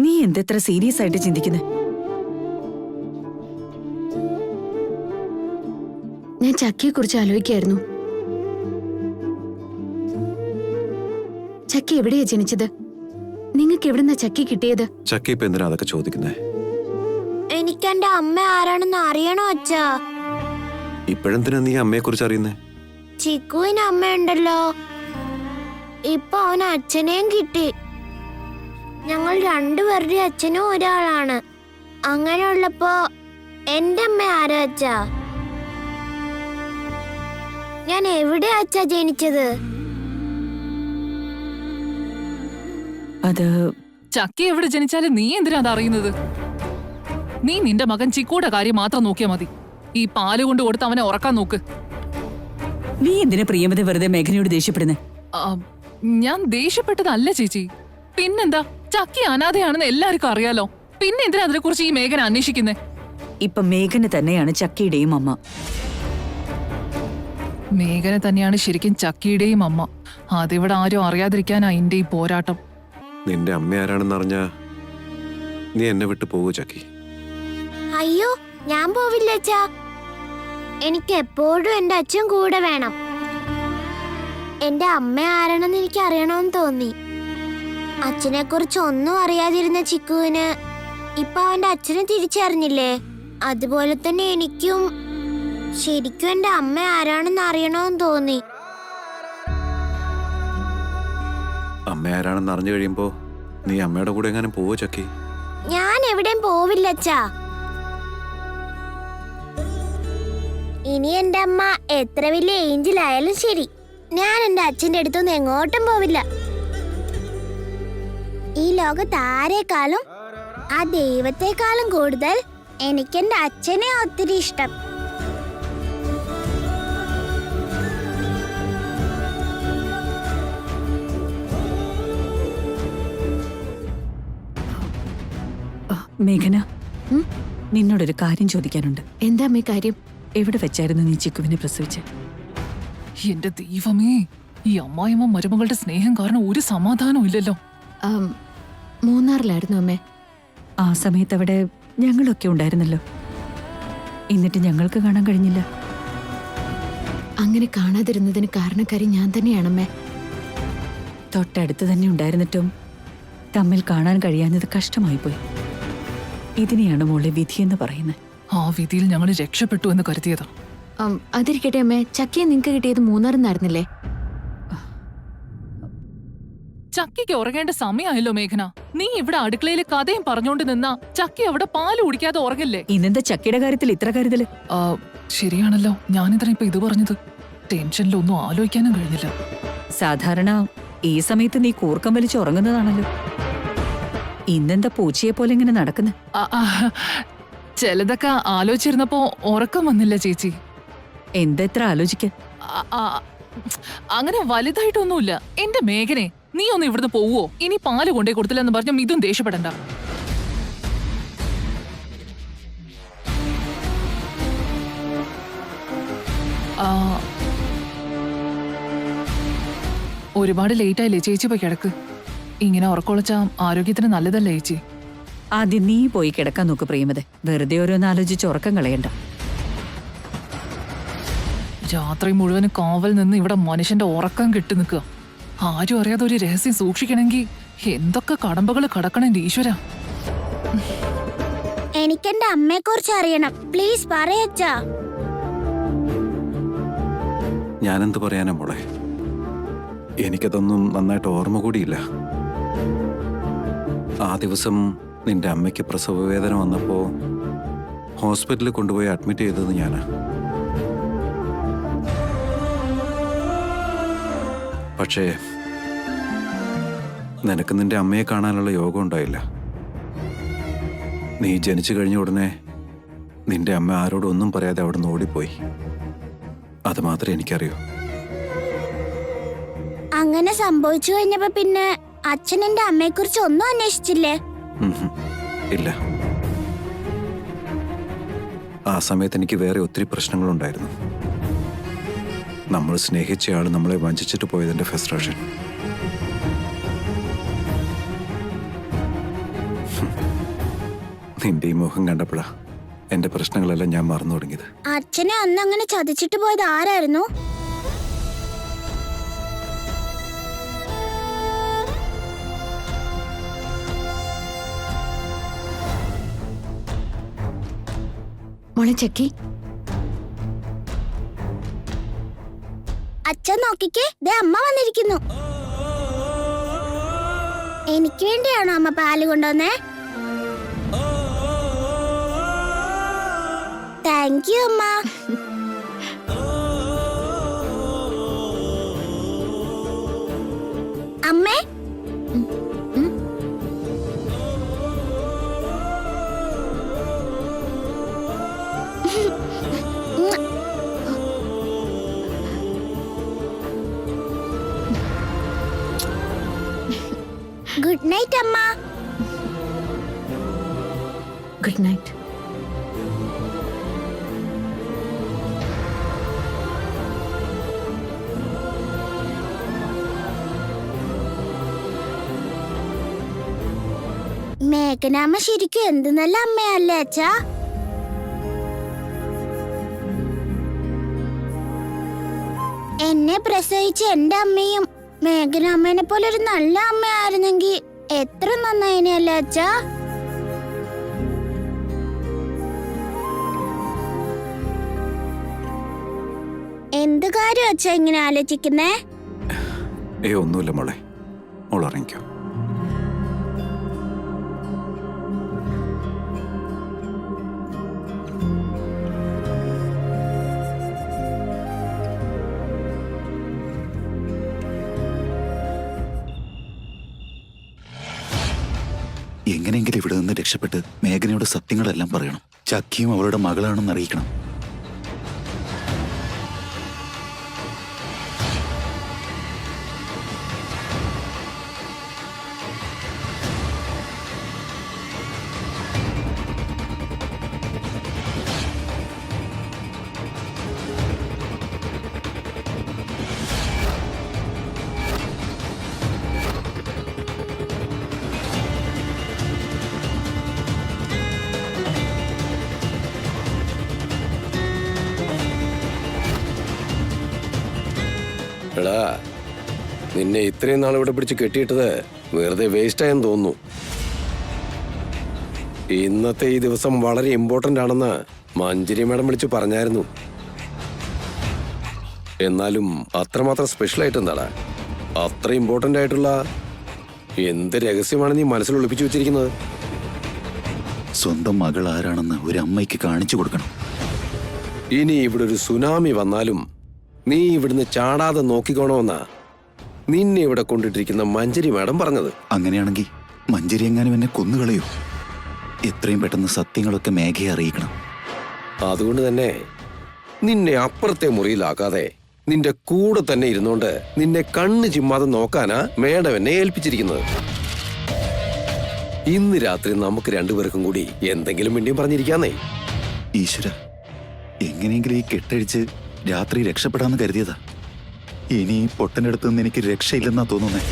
നീ എന്തെത്ര സീരിയസ് ആയിട്ട് ചിന്തിക്കുന്നത്? ഞാൻ ചക്കിയെ കുറിച്ച് ആലോചിക്കായിരുന്നു. ചക്കി എവിടെയാ ജനിച്ചത്? നിങ്ങൾക്ക് എവിടുന്നാ ചക്കി കിട്ടിയത്? ചക്കി ഇപ്പൊ എന്തിനാ അതൊക്കെ ചോദിക്കുന്നേ? എനിക്ക് എന്റെ അമ്മ ആരാണെന്ന് അറിയണോ അച്ഛാ? ഇപ്പോഴെന്തിനാ നീ അമ്മയെ കുറിച്ച് അറിയുന്നേ? ചിക്കുവിന് അമ്മയുണ്ടല്ലോ. ഇപ്പൊ അവന് അച്ഛനെയും കിട്ടി. ഞങ്ങൾ രണ്ടുപേരുടെ അച്ഛനും ഒരാളാണ്. അങ്ങനെയുള്ളപ്പോ എന്റെ അമ്മ ആരാ അച്ഛാ? ഞാൻ എവിടെയാ അച്ഛാ ജനിച്ചത്? അത് ചക്കി എവിടെ ജനിച്ചാലും നീ എന്തിനാ അതറിയുന്നത്? നീ നിന്റെ മകൻ ചിക്കൂടെ കാര്യം മാത്രം നോക്കിയാ മതി. ഈ പാല് കൊണ്ട് കൊടുത്ത് അവനെ ഉറക്കാൻ നോക്ക്. നീ എന്തിനാ പ്രിയമത വെറുതെ മേഘനയോട് ദേഷ്യപ്പെടുന്നേ? ഞാൻ ദേഷ്യപ്പെട്ടതല്ല ചേച്ചി. പിന്നെന്താ, ചക്കി അനാഥയാണെന്ന് എല്ലാവർക്കും അറിയാലോ. പിന്നെ എന്തിനാ അതിനെ കുറിച്ച് ഈ മേഘന അന്വേഷിക്കുന്നേ? ഇപ്പൊ മേഘന തന്നെയാണ് ചക്കിയുടെയും അമ്മ. മേഘന തന്നെയാണ് ശരിക്കും ചക്കിയുടെയും അമ്മ. അതിവിടെ ആരും അറിയാതിരിക്കാനാ എന്റെ ഈ പോരാട്ടം. നിന്റെ അമ്മ ആരാണെന്ന് അറിഞ്ഞാ നീ എന്നെ വിട്ടു പോകൂ ചക്കി. അയ്യോ, ഞാൻ പോവില്ല അച്ഛാ. എനിക്ക് എപ്പോഴും എന്റെ അച്ഛൻ കൂടെ വേണം. എന്റെ അമ്മ ആരാണെന്ന് എനിക്ക് അറിയണമെന്ന് തോന്നി. അച്ഛനെ കുറിച്ച് ഒന്നും അറിയാതിരുന്ന ചിക്കുവിന് ഇപ്പൊ അവന്റെ അച്ഛനെ തിരിച്ചറിഞ്ഞില്ലേ? അതുപോലെ തന്നെ എനിക്കും ശരിക്കും എന്റെ അമ്മ ആരാണെന്ന് അറിയണമെന്ന് തോന്നി. അമ്മ ആരാണെന്ന് അറിഞ്ഞു കഴിയുമ്പോ നീ അമ്മയുടെ കൂടെ എങ്ങാനും പോവോ ചക്കി? ഞാൻ എവിടെയും പോവില്ല അച്ഛാ. ഇനി എന്റെ അമ്മ എത്ര വലിയ ഏഞ്ചൽ ആയാലും ശരി, ഞാൻ എന്റെ അച്ഛന്റെ അടുത്തൊന്നും എങ്ങോട്ടും പോവില്ല. ഈ ലോകത്ത് ആരെക്കാളും, ആ ദൈവത്തെക്കാളും കൂടുതൽ എനിക്കെന്റെ അച്ഛനെ ഒത്തിരി ഇഷ്ടം. മേഘന, നിന്നോടൊരു കാര്യം ചോദിക്കാനുണ്ട്. എന്താ അമ്മേ കാര്യം? എവിടെ വെച്ചായിരുന്നു നീ ചിക്കുവിനെ പ്രസവിച്ച്? എന്റെ ദൈവമേ, ഈ അമ്മായിയമ്മ മരുമകളുടെ സ്നേഹം കാരണം ഒരു സമാധാനവും ഇല്ലല്ലോ. മൂന്നാറിലായിരുന്നു അമ്മേ. ആ സമയത്ത് അവിടെ ഞങ്ങളൊക്കെ ഉണ്ടായിരുന്നല്ലോ. എന്നിട്ട് ഞങ്ങൾക്ക് കാണാൻ കഴിഞ്ഞില്ല. അങ്ങനെ കാണാതിരുന്നതിന് കാരണക്കാരി ഞാൻ തന്നെയാണമ്മേ. തൊട്ടടുത്ത് തന്നെ ഉണ്ടായിരുന്നിട്ടും തമ്മിൽ കാണാൻ കഴിയാഞ്ഞത് കഷ്ടമായിപ്പോയി. ഇതിനെയാണ് മോളെ വിധിയെന്ന് പറയുന്നത്. ആ വിധിയിൽ ഞങ്ങൾ രക്ഷപ്പെട്ടു എന്ന് കരുതിയതാ. അതിരിക്കട്ടെ അമ്മേ, ചക്കിയെ നിങ്ങക്ക് കിട്ടിയത് മൂന്നാറിന്നായിരുന്നില്ലേ? ചക്കിക്ക് ഉറങ്ങേണ്ട സമയമായല്ലോ മേഘന. നീ ഇവിടെ അടുക്കളയിൽ കഥയും പറഞ്ഞോണ്ട് നിന്നാ ചക്കി അവിടെ പാല് കുടിക്കാതെ ഉറങ്ങില്ലേ? ഇന്നെന്താ ചക്കിയുടെ കാര്യത്തിൽ ഇത്ര കരുതല്? ശരിയാണല്ലോ, ഞാനിത്ര ഇപ്പൊ ഇത് പറഞ്ഞത്. ടെൻഷനിലൊന്നും ആലോചിക്കാനും കഴിഞ്ഞില്ല. സാധാരണ ഈ സമയത്ത് നീ കൂർക്കം വലിച്ച് ഉറങ്ങുന്നതാണല്ലോ. ഇന്നെന്താ പൂച്ചയെ പോലെ ഇങ്ങനെ നടക്കുന്നത്? ചിലതൊക്കെ ആലോചിച്ചിരുന്നപ്പോ ഉറക്കം വന്നില്ല ചേച്ചി. എന്തെത്ര ആലോചിക്കാൻ? അങ്ങനെ വലുതായിട്ടൊന്നുമില്ല. എന്റെ മേഘനെ, നീ ഒന്ന് ഇവിടുന്ന് പോവോ? ഇനി പാല് കൊണ്ടേ കൊടുത്തില്ലെന്ന് പറഞ്ഞ ഇതും ദേഷ്യപ്പെടണ്ട. ഒരുപാട് ലേറ്റ് ആയില്ലേ ചേച്ചി? പോയി കിടക്ക്. ഇങ്ങനെ ഉറക്കൊളച്ചാ ആരോഗ്യത്തിന് നല്ലതല്ലേ ചേച്ചി? ആദ്യം നീ പോയി കിടക്കാൻ നോക്ക് പ്രിയമതെ. വെറുതെ ഓരോന്ന് ആലോചിച്ച് ഉറക്കം കളയണ്ട. രാത്രി മുഴുവനും കാവൽ നിന്ന് ഇവിടെ മനുഷ്യന്റെ ഉറക്കം കെട്ടി നിൽക്കുക. ആരും അറിയാതെ ഒരു രഹസ്യം സൂക്ഷിക്കണമെങ്കിൽ എന്തൊക്കെ കടമ്പകൾ കടക്കണം ഈശ്വര. എനിക്കെന്റെ അമ്മയെ കുറിച്ച് അറിയണം. പ്ലീസ് പറയച്ചാ. ഞാനെന്ത് പറയാനാ മോളെ? എനിക്കതൊന്നും നന്നായിട്ട് ഓർമ്മ കൂടിയില്ല. ആ ദിവസം നിന്റെ അമ്മയ്ക്ക് പ്രസവവേദന വന്നപ്പോ ഹോസ്പിറ്റലിൽ കൊണ്ടുപോയി അഡ്മിറ്റ് ചെയ്തത് ഞാനാ. പക്ഷേ നിനക്ക് നിന്റെ അമ്മയെ കാണാനുള്ള യോഗം ഉണ്ടായില്ല. നീ ജനിച്ചു കഴിഞ്ഞ ഉടനെ നിന്റെ അമ്മ ആരോടും ഒന്നും പറയാതെ അവിടെ നിന്ന് ഓടിപ്പോയി. അത് മാത്രമേ എനിക്കറിയൂ. അങ്ങനെ സംഭവിച്ചു കഴിഞ്ഞപ്പോ പിന്നെ അച്ഛൻ എന്റെ അമ്മയെ കുറിച്ച് ഒന്നും അന്വേഷിച്ചില്ലേ? ഇല്ല. ആ സമയത്ത് എനിക്ക് വേറെ ഒത്തിരി പ്രശ്നങ്ങളുണ്ടായിരുന്നു. നമ്മൾ സ്നേഹിച്ചയാൾ നമ്മളെ വഞ്ചിച്ചിട്ട് പോയതിന്റെ ഫ്രസ്ട്രേഷൻ. നിന്റെ ഈ മുഖം കണ്ടപ്പോഴാ എന്റെ പ്രശ്നങ്ങളെല്ലാം ഞാൻ മറന്നു തുടങ്ങിയത്. അച്ഛനെ അന്ന് അങ്ങനെ ചതിച്ചിട്ട് പോയത് ആരായിരുന്നു? മോളെ ചക്കി, അച്ഛൻ നോക്കിക്കേ, ദേ അമ്മ വന്നിരിക്കുന്നു. എനിക്ക് വേണ്ടിയാണോ അമ്മ പാല് കൊണ്ടുവന്നേ? താങ്ക് യു അമ്മ. അമ്മേ, ഗുഡ് നൈറ്റ് അമ്മ. Good night. മേഘനാമ്മ ശരിക്കും എന്ത് നല്ല അമ്മയല്ലേ അച്ഛാ? എന്നെ പ്രസവിച്ച എന്റെ അമ്മയും മേഘനാമ്മേനെ പോലെ ഒരു നല്ല അമ്മയായിരുന്നെങ്കിൽ എത്ര നന്നായിനല്ലേ അച്ഛാ? എന്ത് കാര്യം അച്ഛാ ഇങ്ങനെ ആലോചിക്കുന്നേ? ഒന്നുമില്ല മോളെ, മോൾ ഇറങ്ങിക്കോ. എങ്ങനെയെങ്കിലും ഇവിടെ നിന്ന് രക്ഷപ്പെട്ട് മേഘനയോട് സത്യങ്ങളെല്ലാം പറയണം. ചക്കിയും അവളുടെ മകളാണെന്ന് അറിയിക്കണം. എടാ, നിന്നെ ഇത്രയും നാൾ ഇവിടെ പിടിച്ച് കെട്ടിയിട്ടത് വെറുതെ വേസ്റ്റായെന്ന് തോന്നുന്നു. ഇന്നത്തെ ഈ ദിവസം വളരെ ഇമ്പോർട്ടൻ്റ് ആണെന്ന് മഞ്ജരി മാഡം വിളിച്ച് പറഞ്ഞായിരുന്നു. എന്നാലും അത്രമാത്രം സ്പെഷ്യലായിട്ട് എന്താടാ? അത്ര ഇമ്പോർട്ടൻ്റ് ആയിട്ടുള്ള എന്ത് രഹസ്യമാണ് നീ മനസ്സിൽ ഒളിപ്പിച്ചു വെച്ചിരിക്കുന്നത്? സ്വന്തം മകൾ ആരാണെന്ന് ഒരു അമ്മയ്ക്ക് കാണിച്ചു കൊടുക്കണം. ഇനി ഇവിടെ ഒരു സുനാമി വന്നാലും നീ ഇവിടുന്ന് ചാടാതെ നോക്കിക്കോണമെന്നാ നിന്നെ ഇവിടെ കൊണ്ടിട്ടിരിക്കുന്ന മഞ്ജരി മാഡം പറഞ്ഞത്. അങ്ങനെയാണെങ്കിൽ മഞ്ജരി എങ്ങാനും എന്നെ കൊന്നുകളയോ? എത്രയും പെട്ടെന്ന് സത്യങ്ങളൊക്കെ മേഘയെ അറിയിക്കണം. അതുകൊണ്ട് തന്നെ നിന്നെ അപ്പുറത്തെ മുറിയിലാക്കാതെ നിന്റെ കൂടെ തന്നെ ഇരുന്നോണ്ട് നിന്നെ കണ്ണ് ചിമ്മാതെ നോക്കാനാ മേഡം എന്നെ ഏൽപ്പിച്ചിരിക്കുന്നത്. ഇന്ന് രാത്രി നമുക്ക് രണ്ടുപേർക്കും കൂടി എന്തെങ്കിലും വേണ്ടിയും പറഞ്ഞിരിക്കാന്നേ. ഈശ്വര, എങ്ങനെയെങ്കിലും ഈ കെട്ടഴിച്ച് രാത്രി രക്ഷപ്പെടാന്ന് കരുതിയതാ. ഇനി ഈ പൊട്ടൻ്റെ അടുത്ത് നിന്ന് എനിക്ക് രക്ഷയില്ലെന്നാ തോന്നുന്നേ.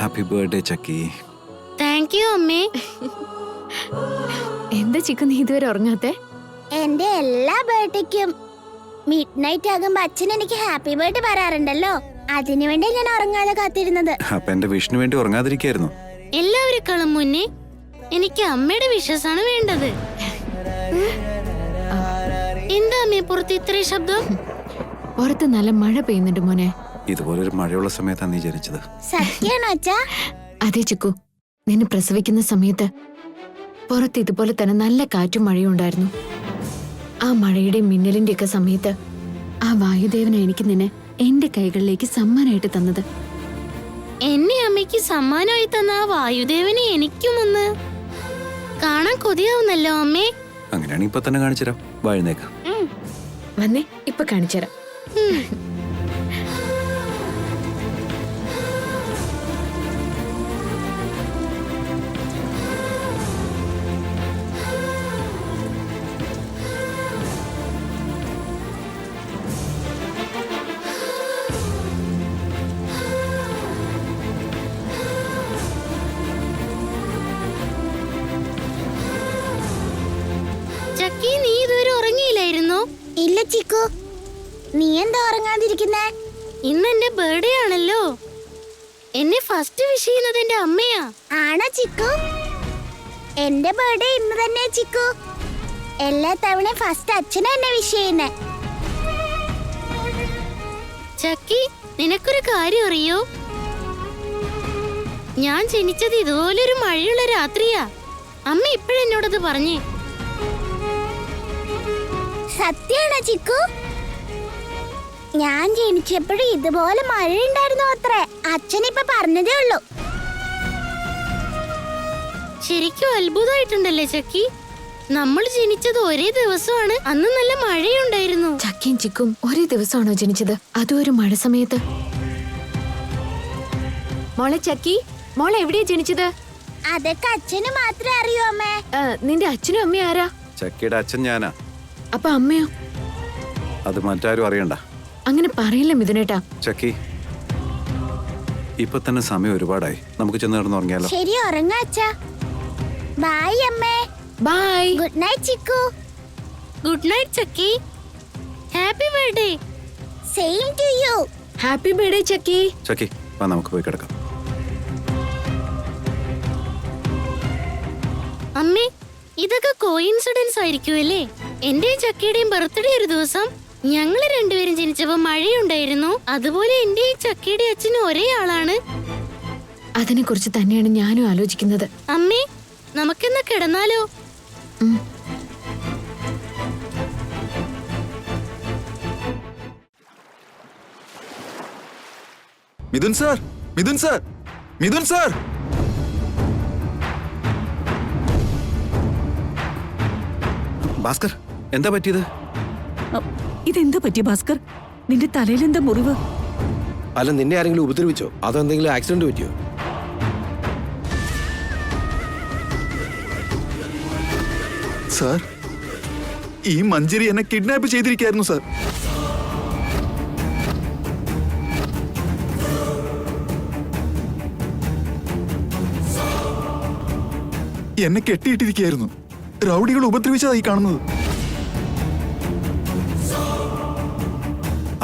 Happy birthday Chakki. Thank you അമ്മേ. എന്താ ചിക്കൻ നീ ഇതുവരെ ഉറങ്ങാത്തെ? എന്റെ എല്ലാ ബർത്ത്ഡേക്കും മിഡ് നൈറ്റ് ആകുമ്പോ അച്ഛൻ എനിക്ക് ഹാപ്പി ബർത്ത്ഡേ പറയാറുണ്ടല്ലോ. അതിനുവേണ്ടി ഞാൻ ഉറങ്ങാതെ കാത്തിരുന്നത്. അപ്പൊ എന്റെ വിഷ്ണു വേണ്ടി ഉറങ്ങാതിരിക്കായിരുന്നു. എല്ലാവരെക്കാളും മുന്നേ എനിക്ക് അമ്മയുടെ വിശ്വാസാണ് വേണ്ടത്. എന്താ അമ്മേ പുറത്ത് ഇത്രയും ശബ്ദം? പുറത്ത് നല്ല മഴ പെയ്യുന്നുണ്ട് മോനെ. ഇതുപോലൊരു മഴയുള്ള സമയത്താണ് നീ ജനിച്ചത്. സത്യാണോ അച്ഛാ? അതെ ചിക്കു, നിന്നെ പ്രസവിക്കുന്ന സമയത്ത് പുറത്ത് ഇതുപോലെ തന്നെ നല്ല കാറ്റും മഴയും ഉണ്ടായിരുന്നു. ആ മഴയുടെ മിന്നലിന്റെ ഒക്കെ സമയത്ത് ആ വായുദേവന എനിക്ക് നിന്നെ എന്റെ കൈകളിലേക്ക് സമ്മാനമായിട്ട് തന്നത്. എന്നെ അമ്മയ്ക്ക് സമ്മാനമായി തന്ന ആ വായുദേവനെ എനിക്കും ഒന്ന് കാണാൻ കൊതിയാവുന്നല്ലോ അമ്മേ. അങ്ങനെയാണെങ്കിൽ ഇപ്പൊ തന്നെ കാണിച്ചുതരാം. വാഴുന്നേക്കാം. വന്നേ, ഇപ്പൊ കാണിച്ചുതരാം. ചക്കി, നീ ഇതുവരെ ഉറങ്ങിയില്ലായിരുന്നോ? ഇല്ല ചിക്കു, നീ എന്താ ഉറങ്ങാതിരിക്കുന്നേ? ഇന്ന് എന്റെ ബർത്ത്ഡേ ആണല്ലോ. എന്നെ ഫസ്റ്റ് വിഷ് ചെയ്യുന്നത് എന്റെ അമ്മയാ. ആണോ ചിക്കു? എന്റെ ബർത്ത്ഡേ ഇന്ന് തന്നെ ചിക്കു. എല്ലാ തവണയും ഫസ്റ്റ് അച്ഛനെ എന്നെ വിഷ് ചെയ്യുന്നേ. ചക്കി, നിനക്കൊരു കാര്യം അറിയോ? ഞാൻ ജനിച്ചത് ഇതുപോലൊരു മഴയുള്ള രാത്രിയാ. അമ്മ ഇപ്പോഴെന്നോടത് പറഞ്ഞേ. സത്യാണോ ചിക്കു? ഞാൻ ജനിച്ചപ്പോഴും ഇതുപോലെ മഴയുണ്ടായിരുന്നു അത്രേ. അച്ഛനിപ്പൊ പറഞ്ഞതേ ഉള്ളൂ. ശരിക്കും അത്ഭുതമായിട്ടുണ്ടല്ലേ ചക്കി? നമ്മൾ ജനിച്ചത് ഒരേ ദിവസമാണ്. അന്ന് നല്ല മഴയുണ്ടായിരുന്നു. ചക്കയും ചിക്കും ഒരേ ദിവസമാണോ ജനിച്ചത്? അതും ഒരു മഴ സമയത്ത്. മോളെ ചക്കി, മോളെ എവിടെയാ ജനിച്ചത്? അതൊക്കെ അച്ഛന് മാത്രമേ അറിയൂ അമ്മേ. നിന്റെ അച്ഛനും അമ്മയും ആരാ? ചക്കിയുടെ അച്ഛൻ ഞാനാ. അപ്പൊ അമ്മയോ? അത് മറ്റാരും അറിയണ്ട. അങ്ങനെ പറയില്ല മിഥുനേട്ടാ. ചക്കി, ഇപ്പൊ തന്നെ സമയം ഒരുപാടായി. നമുക്ക് ചെന്ന് കിടന്ന് ഉറങ്ങിയാലോ? ശരി, ഉറങ്ങാ അച്ഛാ. ബൈ അമ്മേ. Bye. Good night Chikku. Good night Chakki. Happy birthday. Same to you. Happy birthday Chakki. Chakki, വാ നമുക്ക് പോയി കിടക്കാം. അമ്മേ, ഇതൊക്കെ കോയിൻസിഡൻസ് ആയിരിക്കുമല്ലേ? എന്റെയും ചക്കിയുടെയും ബർത്ത്ഡേ ഒരു ദിവസം. ഞങ്ങള് രണ്ടുപേരും ജനിച്ചപ്പോ മഴയുണ്ടായിരുന്നു. അതുപോലെ എന്റെയും ചക്കിയുടെ അച്ഛനും ഒരേ ആളാണ്. അതിനെ കുറിച്ച് തന്നെയാണ് ഞാനും ആലോചിക്കുന്നത്. അമ്മേ, നമുക്കെന്നാ കിടന്നാലോ? Mithun sir, Mithun sir, Mithun sir. Bhaskar, എന്താ പറ്റിയത്? ഇതെന്താ പറ്റിയ ഭാസ്കർ? നിന്റെ തലയിലെന്താ മുറിവ്? അല്ല, നിന്നെ ആരെങ്കിലും ഉപദ്രവിച്ചോ? അതോ എന്തെങ്കിലും ആക്സിഡന്റ് പറ്റിയോ? സാർ, ഈ മഞ്ജരി എന്നെ കിഡ്നാപ്പ് ചെയ്തിരിക്കായിരുന്നു സാർ. എന്നെ കെട്ടിയിട്ടിരിക്കുകയായിരുന്നു. റൗഡികൾ ഉപദ്രവിച്ചതായി കാണുന്നത്.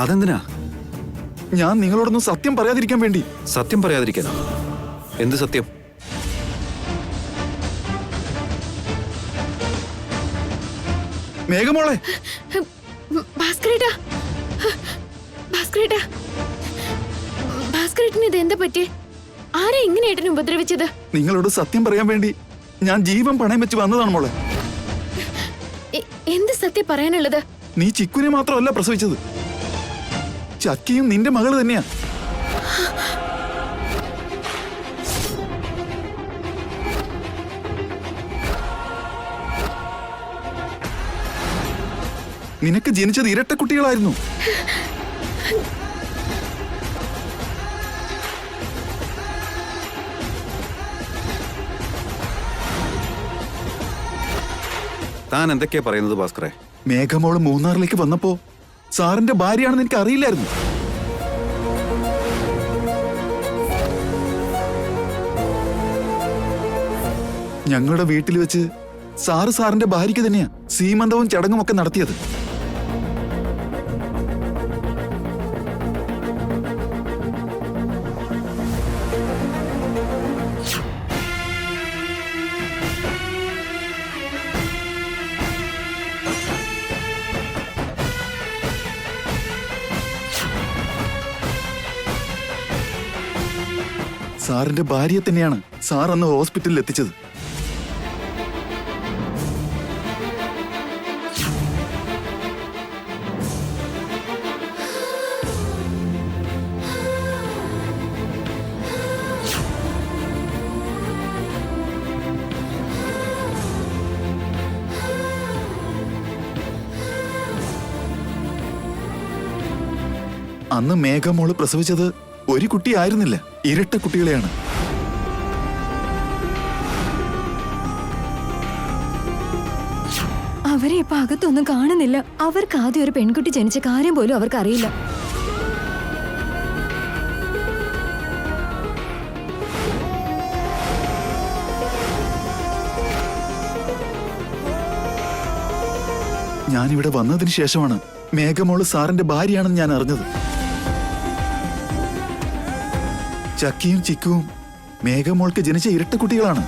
അതെന്തിനാ? ഞാൻ നിങ്ങളോടൊന്നും സത്യം പറയാതിരിക്കാൻ വേണ്ടി. സത്യം പറയാതിരിക്കാനോ? എന്ത് സത്യം? മേഘമോളെ, ഭാസ്കരേട്ടാ, ഭാസ്കരേട്ടാ, ഭാസ്കരേട്ടന് ഇത് എന്താ പറ്റിയേ? ആരാ ഇങ്ങനെ ഏട്ടനെ ഉപദ്രവിച്ചത്? നിങ്ങളോട് സത്യം പറയാൻ വേണ്ടി ഞാൻ ജീവൻ പണയം വെച്ച് വന്നതാണ് മോളെ. എന്ത് സത്യം പറയാനുള്ളത്? നീ ചിക്കുനെ മാത്രമല്ല പ്രസവിച്ചത്, ചക്കിയും നിന്റെ മകള് തന്നെയാ. നിനക്ക് ജനിച്ചത് ഇരട്ട കുട്ടികളായിരുന്നു. താൻ എന്തൊക്കെയാ പറയുന്നത് ഭാസ്കറെ? മേഘമോള് മൂന്നാറിലേക്ക് വന്നപ്പോ സാറിന്റെ ഭാര്യയാണെന്ന് എനിക്ക് അറിയില്ലായിരുന്നു. ഞങ്ങളുടെ വീട്ടിൽ വെച്ച് സാറിന്റെ ഭാര്യയ്ക്ക് തന്നെയാ സീമന്തവും ചടങ്ങും ഒക്കെ നടത്തിയത്. സാറിന്റെ ഭാര്യയെ തന്നെയാണ് സാർ അന്ന് ഹോസ്പിറ്റലിൽ എത്തിച്ചത്. അന്ന് മേഘമോള് പ്രസവിച്ചത് ഒരു കുട്ടി ആയിരുന്നില്ല, ഇരട്ട കുട്ടികളെയാണ്. അവരെ ഇപ്പൊ അകത്തൊന്നും കാണുന്നില്ല. അവർക്ക് ആദ്യം ഒരു പെൺകുട്ടി ജനിച്ച കാര്യം പോലും അവർക്ക് അറിയില്ല. ഞാനിവിടെ വന്നതിന് ശേഷമാണ് മേഘമോള് സാറിന്റെ ഭാര്യയാണെന്ന് ഞാൻ അറിഞ്ഞത്. ചക്കിയും ചിക്കുവും മേഘമോൾക്ക് ജനിച്ച ഇരട്ട കുട്ടികളാണ്.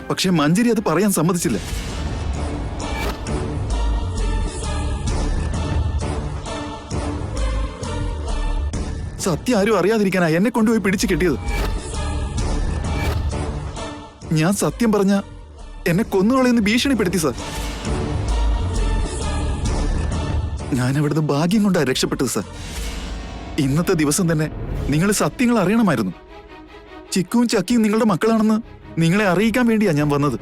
പക്ഷെ മഞ്ജരി അത് പറയാൻ സമ്മതിച്ചില്ല. സത്യം ആരും അറിയാതിരിക്കാനാ എന്നെ കൊണ്ടുപോയി പിടിച്ചു കെട്ടിയത്. ഞാൻ സത്യം പറഞ്ഞ എന്നെ കൊന്നുകളയെന്ന് ഭീഷണിപ്പെടുത്തി സാർ. ഞാൻ അവിടുന്ന് ഭാഗ്യം കൊണ്ടാ രക്ഷപ്പെട്ടത് സാർ. ഇന്നത്തെ ദിവസം തന്നെ നിങ്ങൾ സത്യങ്ങൾ അറിയണമായിരുന്നു. ചിക്കുവും ചക്കിയും നിങ്ങളുടെ മക്കളാണെന്ന് നിങ്ങളെ അറിയിക്കാൻ വേണ്ടിയാ ഞാൻ വന്നത്.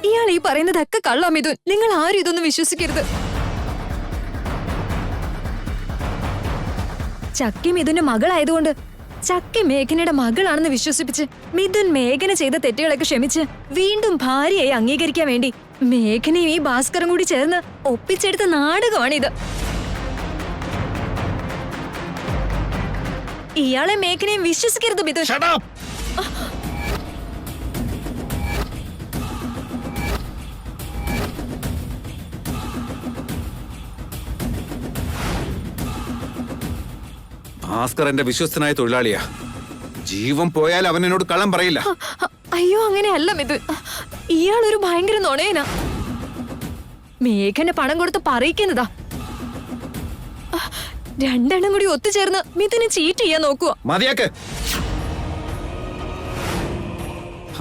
ഇയാൾ ഈ പറയുന്നതൊക്കെ കള്ളം മിഥുൻ. നിങ്ങൾ ആരും ഇതൊന്നും വിശ്വസിക്കരുത്. ചക്കി മിഥുന്റെ മകളായതുകൊണ്ട് ചക്കി മേഘനയുടെ മകളാണെന്ന് വിശ്വസിപ്പിച്ച് മിഥുൻ മേഘന ചെയ്ത തെറ്റുകളൊക്കെ ക്ഷമിച്ച് വീണ്ടും ഭാര്യയായി അംഗീകരിക്കാൻ വേണ്ടി മേഘനയും ഈ ഭാസ്കറും കൂടി ചേർന്ന് ഒപ്പിച്ചെടുത്ത നാടകമാണിത്. ഇയാളെ മേഘനയും വിശ്വസിക്കരുത് മിഥുൻ. ഭാസ്കർ എന്റെ വിശ്വസ്തനായ തൊഴിലാളിയാ. ജീവൻ പോയാൽ അവൻ എന്നോട് കള്ളം പറയില്ല. അയ്യോ അങ്ങനെയല്ല മിഥുൻ. ഇയാളൊരു ഭയങ്കര നുണയനാ. മേഘന്റെ പണം കൊടുത്ത് പറയിക്കുന്നതാ. രണ്ടെണ്ണം കൂടി ഒത്തുചേർന്ന് മിഥുനെ ചീറ്റ് ചെയ്യാൻ നോക്കുക. മതിയാക്ക്.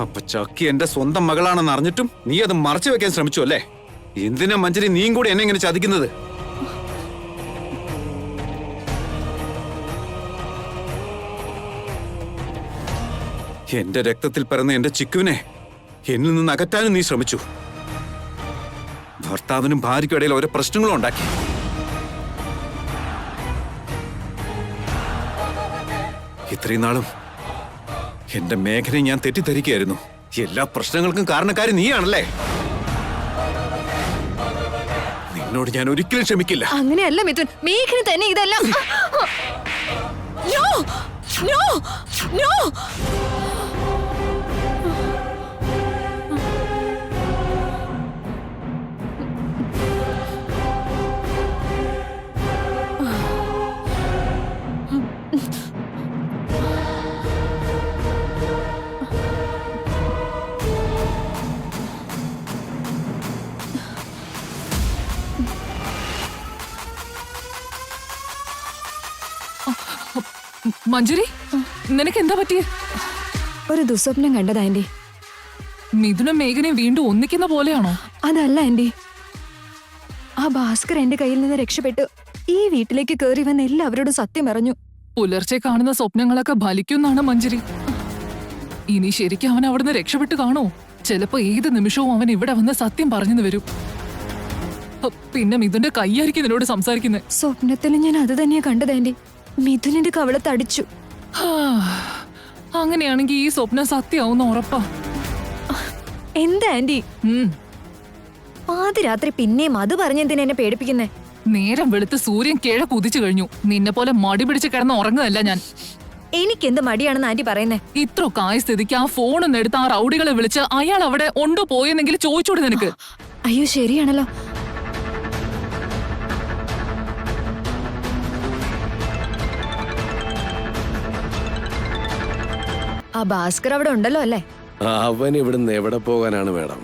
അപ്പൊ ചക്കി എന്റെ സ്വന്തം മകളാണെന്ന് അറിഞ്ഞിട്ടും നീ അത് മറച്ചു വെക്കാൻ ശ്രമിച്ചു അല്ലേ? എന്തിനാ മഞ്ജരി നീയും കൂടി എന്നെ ഇങ്ങനെ ചതിക്കുന്നത്? എന്റെ രക്തത്തിൽ പിറന്ന എന്റെ ചിക്കുവിനെ എന്നിൽ നിന്ന് അകറ്റാനും നീ ശ്രമിച്ചു. ഭർത്താവിനും ഭാര്യയ്ക്കും ഇടയിൽ ഓരോ പ്രശ്നങ്ങളും ഉണ്ടാക്കി. ഇത്രയും നാളും എന്റെ മേഘനയെ ഞാൻ തെറ്റിദ്ധരിക്കുകയായിരുന്നു. എല്ലാ പ്രശ്നങ്ങൾക്കും കാരണക്കാരി നീയാണല്ലേ? നിന്നോട് ഞാൻ ഒരിക്കലും ക്ഷമിക്കില്ല. അങ്ങനെയല്ല മിഥുൻ. മേഘന തന്നെ ഇതെല്ലാം. No! No! No! മഞ്ജരി, നിനക്ക് എന്താ പറ്റിയേ? ഒരു ദുസ്വപ്നം കണ്ടതാ ആന്റി. മിഥുനും മേഘനയും വീണ്ടും ഒന്നിക്കുന്ന പോലെയാണോ? അതല്ല ആന്റി. ആ ഭാസ്കർ എന്റെ കയ്യിൽ നിന്ന് രക്ഷപ്പെട്ടു ഈ വീട്ടിലേക്ക് കയറി വന്ന് എല്ലാവരോടും സത്യം പറഞ്ഞു. പുലർച്ചെ കാണുന്ന സ്വപ്നങ്ങളൊക്കെ ഫലിക്കുന്നാണ് മഞ്ജരി. ഇനി ശരിക്കും അവൻ അവിടുന്ന് രക്ഷപ്പെട്ടു കാണോ? ചിലപ്പോ ഏത് നിമിഷവും അവൻ ഇവിടെ വന്ന് സത്യം പറഞ്ഞെന്ന് വരും. പിന്നെ മിഥുന്റെ കൈയായിരിക്കും നിന്നോട് സംസാരിക്കുന്നത്. സ്വപ്നത്തിൽ ഞാൻ അത് തന്നെയാ കണ്ടത് ആന്റി. മിഥുനിന്റെ കവളത്തടിച്ചു. അങ്ങനെയാണെങ്കിൽ ഈ സ്വപ്നം സത്യമാവുന്ന ഉറപ്പാ. എന്താ ആന്റി? പാതിരാത്രി പിന്നെയും അത് പറഞ്ഞെന്തിനാ എന്നെ പേടിപ്പിക്കുന്നേ? നേരം വെളുത്ത് സൂര്യൻ കിഴ കുതിച്ചു കഴിഞ്ഞു. നിന്നെ പോലെ മടി പിടിച്ച് കിടന്ന് ഉറങ്ങുകയല്ല ഞാൻ. എനിക്കെന്ത് മടിയാണെന്ന് ആന്റി പറയുന്നേ? ഇത്രയൊക്കെ ആയ സ്ഥിതിക്ക് ആ ഫോണൊന്നും എടുത്ത് ആ റൗഡികളെ വിളിച്ച് അയാൾ അവിടെ ഉണ്ടോ പോയെന്നെങ്കിലും ചോദിച്ചോട് നിനക്ക്. അയ്യോ ശരിയാണല്ലോ. ആ ഭാസ്കർ അവിടെ ഉണ്ടല്ലോ അല്ലേ? അവൻ ഇവിടുന്ന് എവിടെ പോകാനാണ് മേഡം?